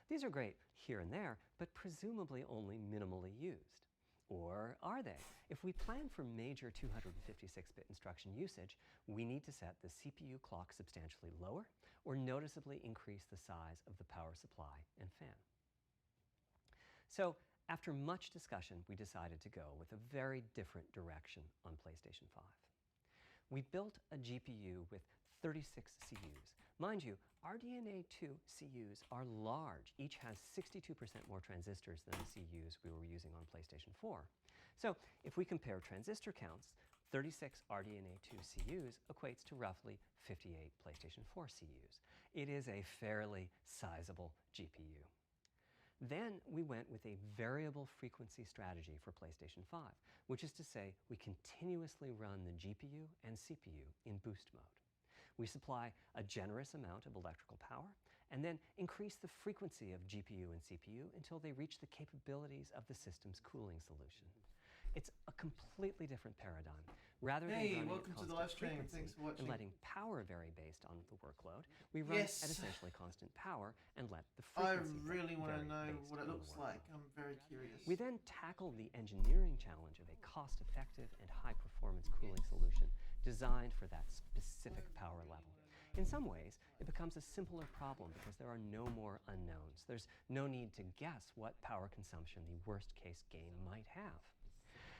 These are great here and there, but presumably only minimally used. Or are they? If we plan for major 256-bit instruction usage, we need to set the CPU clock substantially lower or noticeably increase the size of the power supply and fan. So, after much discussion, we decided to go with a very different direction on PlayStation 5. We built a GPU with 36 CUs. Mind you, RDNA 2 CUs are large. Each has 62% more transistors than the CUs we were using on PlayStation 4. So if we compare transistor counts, 36 RDNA 2 CUs equates to roughly 58 PlayStation 4 CUs. It is a fairly sizable GPU. Then we went with a variable frequency strategy for PlayStation 5, which is to say we continuously run the GPU and CPU in boost mode. We supply a generous amount of electrical power and then increase the frequency of GPU and CPU until they reach the capabilities of the system's cooling solution. It's a completely different paradigm. Rather than running at constant frequency and letting power vary based on the workload, we run at essentially constant power and let the frequency I really want to know what it looks like. I'm very curious. We then tackled the engineering challenge of a cost-effective and high-performance cooling solution designed for that specific power level. In some ways, it becomes a simpler problem because there are no more unknowns. There's no need to guess what power consumption the worst-case game might have.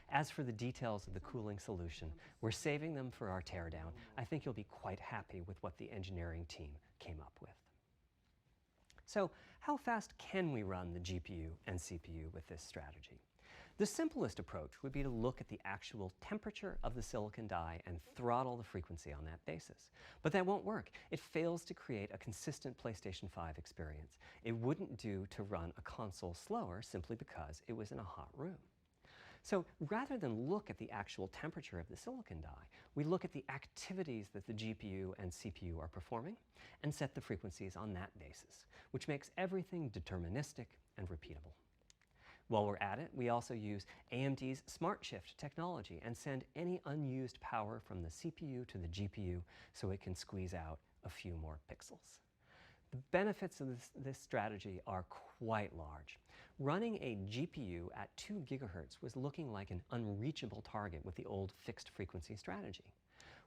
As for the details of the cooling solution, we're saving them for our teardown. I think you'll be quite happy with what the engineering team came up with. So, how fast can we run the GPU and CPU with this strategy? The simplest approach would be to look at the actual temperature of the silicon die and throttle the frequency on that basis. But that won't work. It fails to create a consistent PlayStation 5 experience. It wouldn't do to run a console slower simply because it was in a hot room. So rather than look at the actual temperature of the silicon die, we look at the activities that the GPU and CPU are performing and set the frequencies on that basis, which makes everything deterministic and repeatable. While we're at it, we also use AMD's Smart Shift technology and send any unused power from the CPU to the GPU so it can squeeze out a few more pixels. The benefits of this strategy are quite large. Running a GPU at 2 GHz was looking like an unreachable target with the old fixed frequency strategy.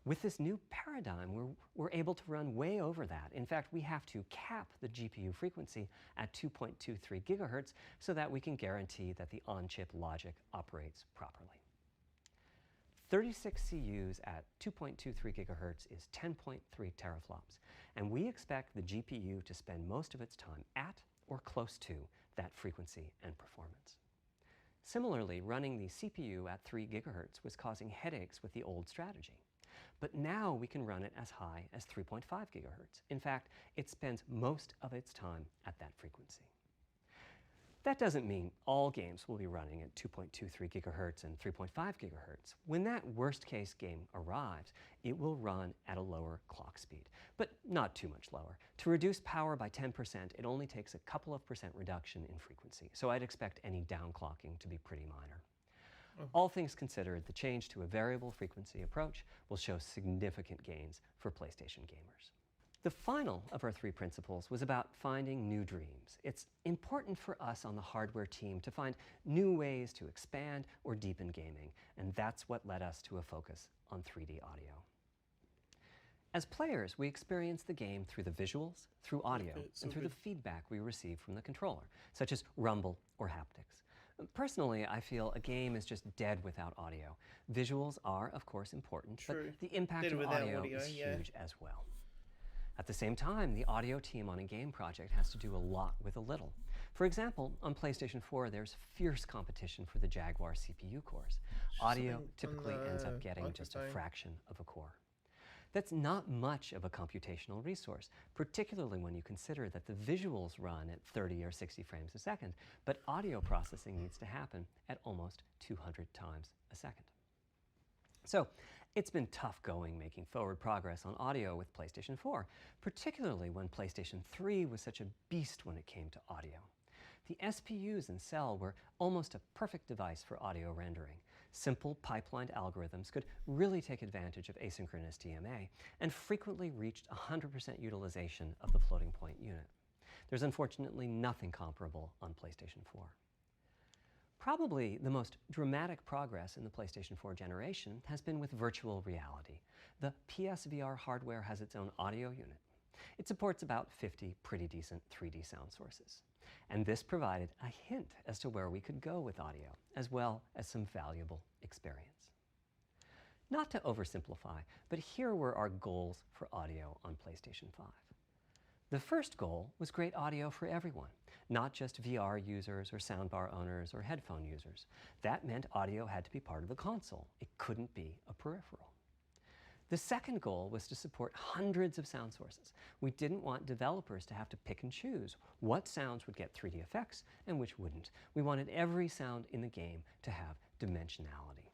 With this new paradigm, we're able to run way over that. In fact, we have to cap the GPU frequency at 2.23 GHz so that we can guarantee that the on-chip logic operates properly. 36 CUs at 2.23 GHz is 10.3 teraflops, and we expect the GPU to spend most of its time at or close to that frequency and performance. Similarly, running the CPU at 3 GHz was causing headaches with the old strategy. But now we can run it as high as 3.5 GHz. In fact, it spends most of its time at that frequency. That doesn't mean all games will be running at 2.23 GHz and 3.5 GHz. When that worst-case game arrives, it will run at a lower clock speed, but not too much lower. To reduce power by 10%, it only takes a couple of percent reduction in frequency, so I'd expect any downclocking to be pretty minor. All things considered, the change to a variable frequency approach will show significant gains for PlayStation gamers. The final of our 3 principles was about finding new dreams. It's important for us on the hardware team to find new ways to expand or deepen gaming, and that's what led us to a focus on 3D audio. As players, we experience the game through the visuals, through audio, and through the feedback we receive from the controller, such as rumble or haptics. Personally, I feel a game is just dead without audio. Visuals are, of course, important, but the impact of audio is huge as well. At the same time, the audio team on a game project has to do a lot with a little. For example, on PlayStation 4, there's fierce competition for the Jaguar CPU cores. Audio typically ends up getting just a fraction of a core. That's not much of a computational resource, particularly when you consider that the visuals run at 30 or 60 frames a second, but audio processing needs to happen at almost 200 times a second. So, it's been tough going making forward progress on audio with PlayStation 4, particularly when PlayStation 3 was such a beast when it came to audio. The SPUs in Cell were almost a perfect device for audio rendering. Simple pipelined algorithms could really take advantage of asynchronous DMA and frequently reached 100% utilization of the floating point unit. There's unfortunately nothing comparable on PlayStation 4. Probably the most dramatic progress in the PlayStation 4 generation has been with virtual reality. The PSVR hardware has its own audio unit. It supports about 50 pretty decent 3D sound sources. And this provided a hint as to where we could go with audio, as well as some valuable experience. Not to oversimplify, but here were our goals for audio on PlayStation 5. The first goal was great audio for everyone, not just VR users or soundbar owners or headphone users. That meant audio had to be part of the console. It couldn't be a peripheral. The second goal was to support hundreds of sound sources. We didn't want developers to have to pick and choose what sounds would get 3D effects and which wouldn't. We wanted every sound in the game to have dimensionality.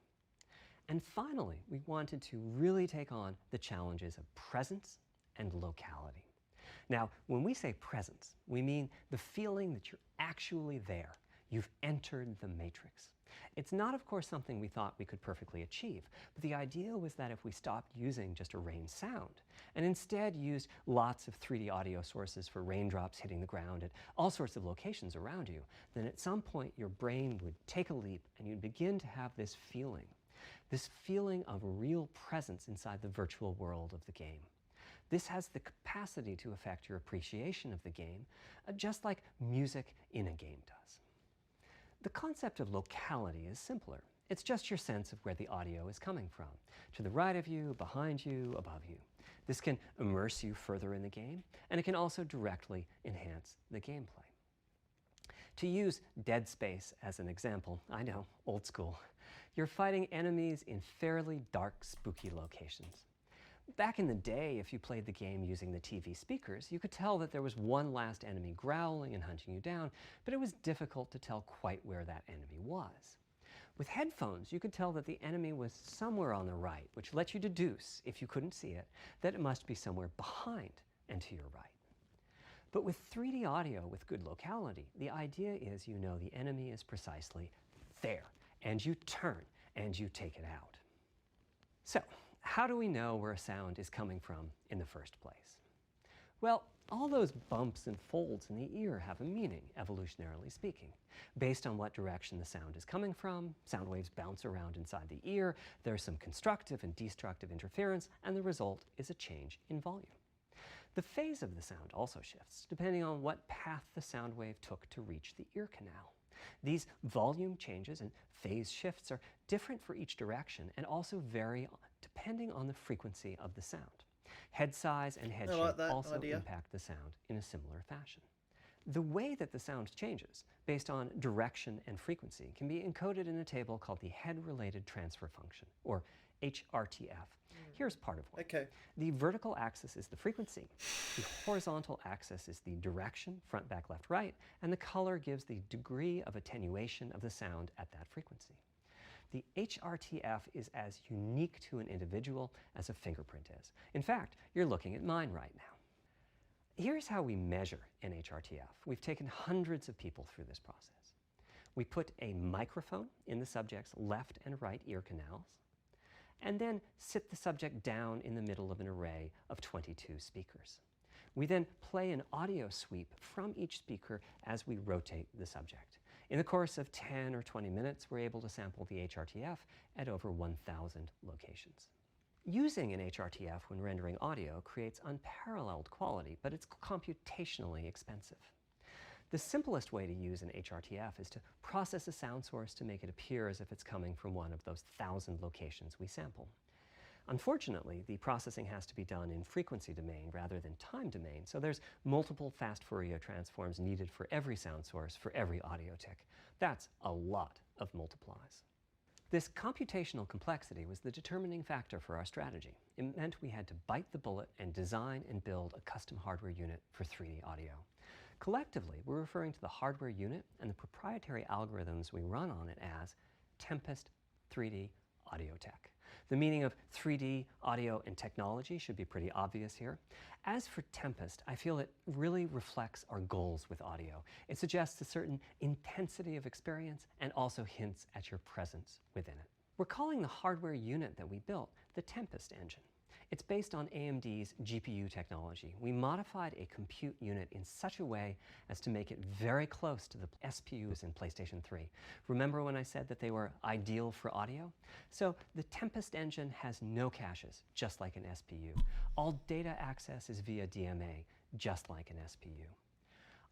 And finally, we wanted to really take on the challenges of presence and locality. Now, when we say presence, we mean the feeling that you're actually there. You've entered the matrix. It's not, of course, something we thought we could perfectly achieve, but the idea was that if we stopped using just a rain sound and instead used lots of 3D audio sources for raindrops hitting the ground at all sorts of locations around you, then at some point your brain would take a leap and you'd begin to have this feeling of real presence inside the virtual world of the game. This has the capacity to affect your appreciation of the game, just like music in a game does. The concept of locality is simpler. It's just your sense of where the audio is coming from, to the right of you, behind you, above you. This can immerse you further in the game, and it can also directly enhance the gameplay. To use Dead Space as an example, I know, old school, you're fighting enemies in fairly dark, spooky locations. Back in the day, if you played the game using the TV speakers, you could tell that there was one last enemy growling and hunting you down, but it was difficult to tell quite where that enemy was. With headphones, you could tell that the enemy was somewhere on the right, which let you deduce, if you couldn't see it, that it must be somewhere behind and to your right. But with 3D audio with good locality, the idea is you know the enemy is precisely there, and you turn and you take it out. So, how do we know where a sound is coming from in the first place? Well, all those bumps and folds in the ear have a meaning, evolutionarily speaking. Based on what direction the sound is coming from, sound waves bounce around inside the ear, there's some constructive and destructive interference, and the result is a change in volume. The phase of the sound also shifts, depending on what path the sound wave took to reach the ear canal. These volume changes and phase shifts are different for each direction and also vary depending on the frequency of the sound. Head size and head shape also impact the sound in a similar fashion. The way that the sound changes, based on direction and frequency, can be encoded in a table called the Head-Related Transfer Function, or HRTF. Here's part of one. Okay. The vertical axis is the frequency, the horizontal axis is the direction, front, back, left, right, and the color gives the degree of attenuation of the sound at that frequency. The HRTF is as unique to an individual as a fingerprint is. In fact, you're looking at mine right now. Here's how we measure an HRTF. We've taken hundreds of people through this process. We put a microphone in the subject's left and right ear canals, and then sit the subject down in the middle of an array of 22 speakers. We then play an audio sweep from each speaker as we rotate the subject. In the course of 10 or 20 minutes, we're able to sample the HRTF at over 1,000 locations. Using an HRTF when rendering audio creates unparalleled quality, but it's computationally expensive. The simplest way to use an HRTF is to process a sound source to make it appear as if it's coming from one of those 1,000 locations we sample. Unfortunately, the processing has to be done in frequency domain rather than time domain, so there's multiple fast Fourier transforms needed for every sound source for every audio tick. That's a lot of multiplies. This computational complexity was the determining factor for our strategy. It meant we had to bite the bullet and design and build a custom hardware unit for 3D audio. Collectively, we're referring to the hardware unit and the proprietary algorithms we run on it as Tempest 3D Audio Tech. The meaning of 3D audio and technology should be pretty obvious here. As for Tempest, I feel it really reflects our goals with audio. It suggests a certain intensity of experience and also hints at your presence within it. We're calling the hardware unit that we built the Tempest engine. It's based on AMD's GPU technology. We modified a compute unit in such a way as to make it very close to the SPUs in PlayStation 3. Remember when I said that they were ideal for audio? So the Tempest engine has no caches, just like an SPU. All data access is via DMA, just like an SPU.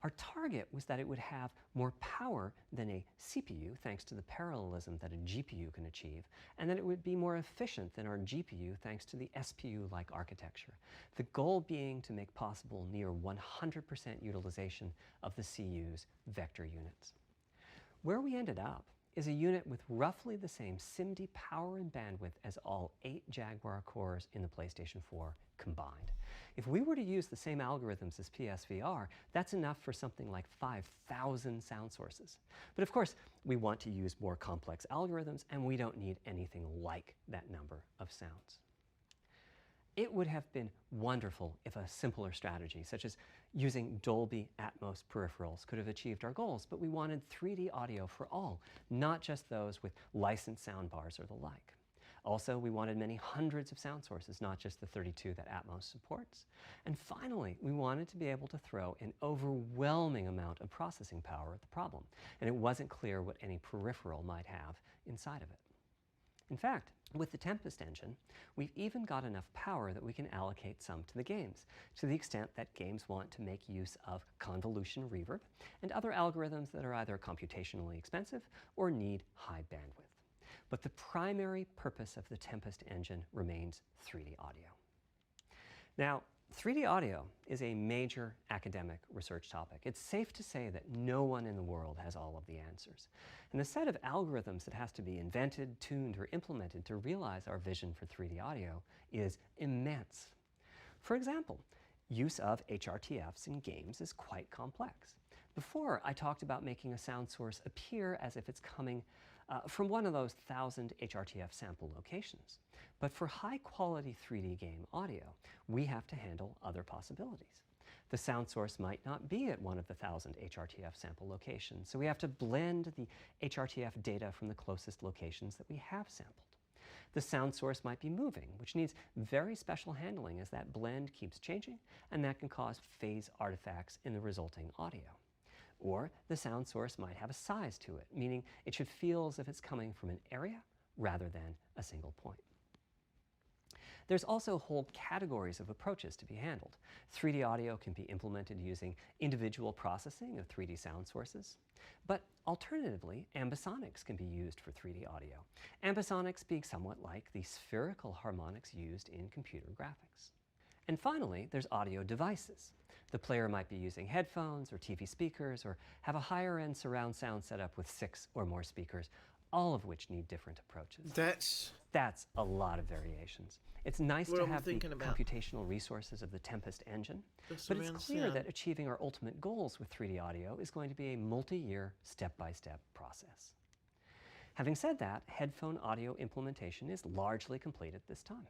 Our target was that it would have more power than a CPU, thanks to the parallelism that a GPU can achieve, and that it would be more efficient than our GPU, thanks to the SPU-like architecture. The goal being to make possible near 100% utilization of the CU's vector units. Where we ended up is a unit with roughly the same SIMD power and bandwidth as all 8 Jaguar cores in the PlayStation 4 combined. If we were to use the same algorithms as PSVR, that's enough for something like 5,000 sound sources. But of course, we want to use more complex algorithms, and we don't need anything like that number of sounds. It would have been wonderful if a simpler strategy, such as using Dolby Atmos peripherals, could have achieved our goals, but we wanted 3D audio for all, not just those with licensed soundbars or the like. Also, we wanted many hundreds of sound sources, not just the 32 that Atmos supports. And finally, we wanted to be able to throw an overwhelming amount of processing power at the problem, and it wasn't clear what any peripheral might have inside of it. In fact, with the Tempest engine, we've even got enough power that we can allocate some to the games, to the extent that games want to make use of convolution reverb and other algorithms that are either computationally expensive or need high bandwidth. But the primary purpose of the Tempest engine remains 3D audio. Now, 3D audio is a major academic research topic. It's safe to say that no one in the world has all of the answers. And the set of algorithms that has to be invented, tuned, or implemented to realize our vision for 3D audio is immense. For example, use of HRTFs in games is quite complex. Before, I talked about making a sound source appear as if it's coming from one of those 1,000 HRTF sample locations. But for high-quality 3D game audio, we have to handle other possibilities. The sound source might not be at one of the 1,000 HRTF sample locations, so we have to blend the HRTF data from the closest locations that we have sampled. The sound source might be moving, which needs very special handling as that blend keeps changing, and that can cause phase artifacts in the resulting audio. Or the sound source might have a size to it, meaning it should feel as if it's coming from an area rather than a single point. There's also whole categories of approaches to be handled. 3D audio can be implemented using individual processing of 3D sound sources. But alternatively, ambisonics can be used for 3D audio. Ambisonics being somewhat like the spherical harmonics used in computer graphics. And finally, there's audio devices. The player might be using headphones or TV speakers or have a higher-end surround sound setup with 6 or more speakers, all of which need different approaches. That's a lot of variations. It's nice to have the computational resources of the Tempest engine, but it's clear that achieving our ultimate goals with 3D audio is going to be a multi-year, step-by-step process. Having said that, headphone audio implementation is largely complete at this time.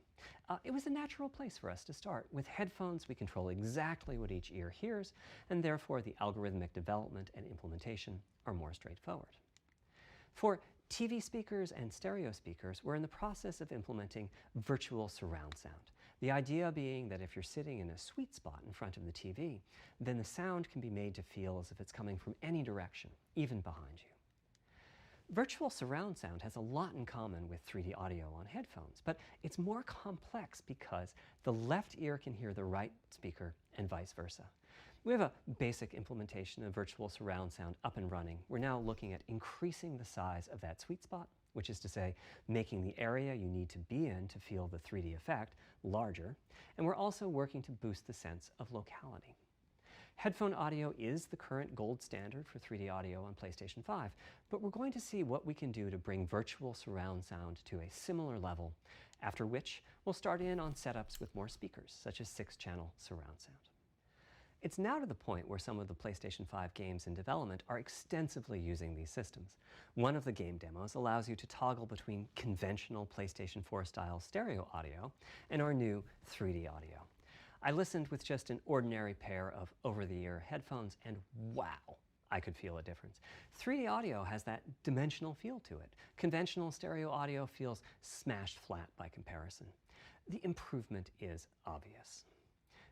It was a natural place for us to start. With headphones, we control exactly what each ear hears, and therefore the algorithmic development and implementation are more straightforward. For TV speakers and stereo speakers, we're in the process of implementing virtual surround sound. The idea being that if you're sitting in a sweet spot in front of the TV, then the sound can be made to feel as if it's coming from any direction, even behind you. Virtual surround sound has a lot in common with 3D audio on headphones, but it's more complex because the left ear can hear the right speaker and vice versa. We have a basic implementation of virtual surround sound up and running. We're now looking at increasing the size of that sweet spot, which is to say, making the area you need to be in to feel the 3D effect larger, and we're also working to boost the sense of locality. Headphone audio is the current gold standard for 3D audio on PlayStation 5, but we're going to see what we can do to bring virtual surround sound to a similar level, after which we'll start in on setups with more speakers, such as 6-channel surround sound. It's now to the point where some of the PlayStation 5 games in development are extensively using these systems. One of the game demos allows you to toggle between conventional PlayStation 4-style stereo audio and our new 3D audio. I listened with just an ordinary pair of over-the-ear headphones, and wow, I could feel a difference. 3D audio has that dimensional feel to it. Conventional stereo audio feels smashed flat by comparison. the improvement is obvious.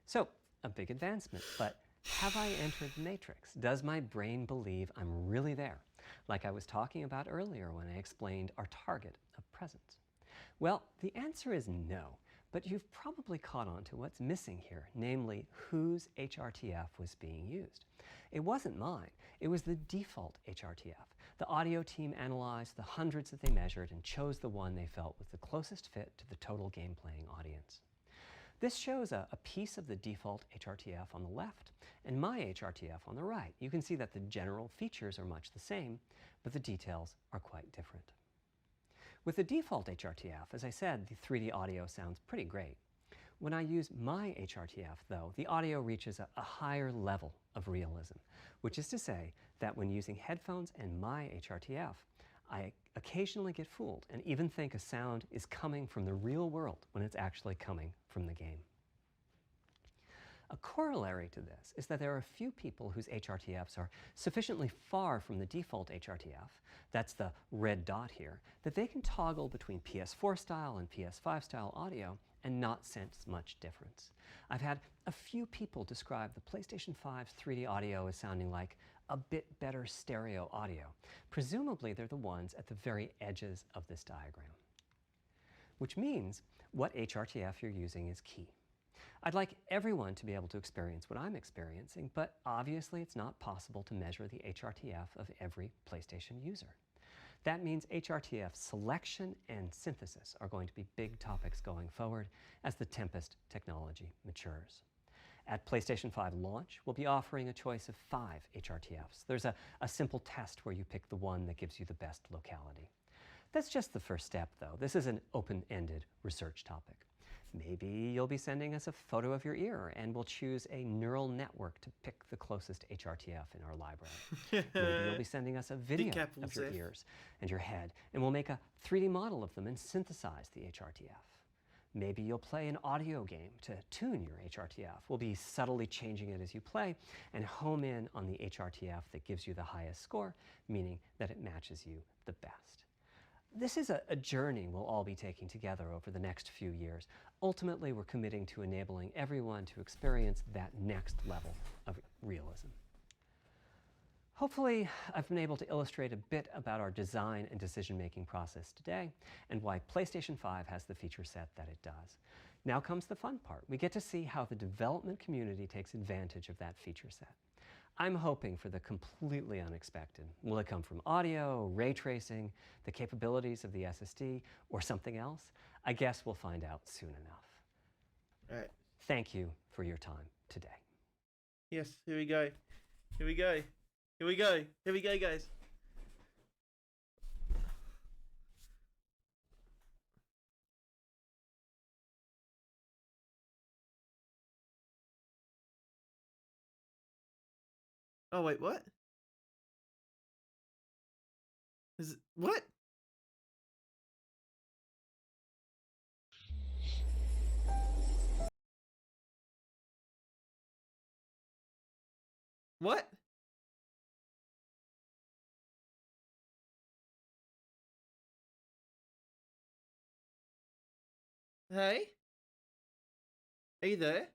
So, a big advancement, but have I entered the matrix? Does my brain believe I'm really there, like I was talking about earlier when I explained our target of presence? Well, the answer is no, but you've probably caught on to what's missing here, namely whose HRTF was being used. It wasn't mine, it was the default HRTF. The audio team analyzed the hundreds that they measured and chose the one they felt was the closest fit to the total game playing audience. This shows a piece of the default HRTF on the left and my HRTF on the right. You can see that the general features are much the same, but the details are quite different. With the default HRTF, as I said, the 3D audio sounds pretty great. When I use my HRTF, though, the audio reaches a higher level of realism, which is to say that when using headphones and my HRTF, I occasionally get fooled and even think a sound is coming from the real world when it's actually coming from the game. A corollary to this is that there are a few people whose HRTFs are sufficiently far from the default HRTF, that's the red dot here, that they can toggle between PS4 style and PS5 style audio and not sense much difference. I've had a few people describe the PlayStation 5's 3D audio as sounding like a bit better stereo audio. Presumably they're the ones at the very edges of this diagram. Which means what HRTF you're using is key. I'd like everyone to be able to experience what I'm experiencing, but obviously it's not possible to measure the HRTF of every PlayStation user. That means HRTF selection and synthesis are going to be big topics going forward as the Tempest technology matures. At PlayStation 5 launch, we'll be offering a choice of 5 HRTFs. There's a simple test where you pick the one that gives you the best locality. That's just the first step, though. This is an open-ended research topic. Maybe you'll be sending us a photo of your ear and we'll choose a neural network to pick the closest HRTF in our library. Maybe you'll be sending us a video of your ears and your head and we'll make a 3D model of them and synthesize the HRTF. Maybe you'll play an audio game to tune your HRTF. We'll be subtly changing it as you play and home in on the HRTF that gives you the highest score, meaning that it matches you the best. This is a journey we'll all be taking together over the next few years. Ultimately, we're committing to enabling everyone to experience that next level of realism. Hopefully, I've been able to illustrate a bit about our design and decision-making process today and why PlayStation 5 has the feature set that it does. Now comes the fun part. We get to see how the development community takes advantage of that feature set. I'm hoping for the completely unexpected. Will it come from audio, ray tracing, the capabilities of the SSD, or something else? I guess we'll find out soon enough. All right. Thank you for your time today. Yes, here we go. Here we go. Here we go. Here we go, guys. Oh, wait, what? Is it, what? What? Hey? Are you there?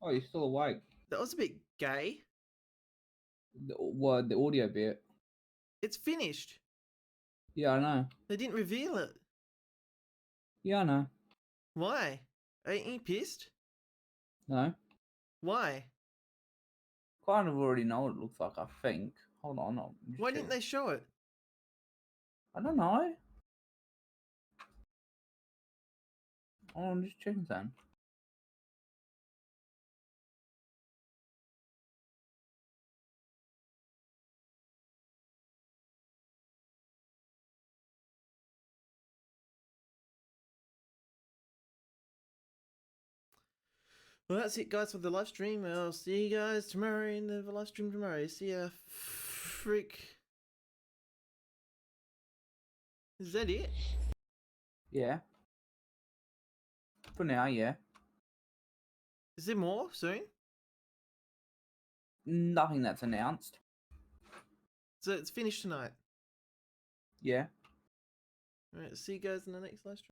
Oh, you're still awake. That was a bit gay. The audio bit. It's finished. Yeah, I know. They didn't reveal it. Yeah, I know. Why? Ain't you pissed? No. Why? Kind of already know what it looks like, I think. Hold on. Why didn't they show it? I don't know. I'm just checking something. Well, that's it, guys, for the live stream. I'll see you guys tomorrow in the live stream tomorrow. See ya. Freak. Is that it? Yeah. For now, yeah. Is there more soon? Nothing that's announced. So it's finished tonight. Yeah. Alright, see you guys in the next live stream.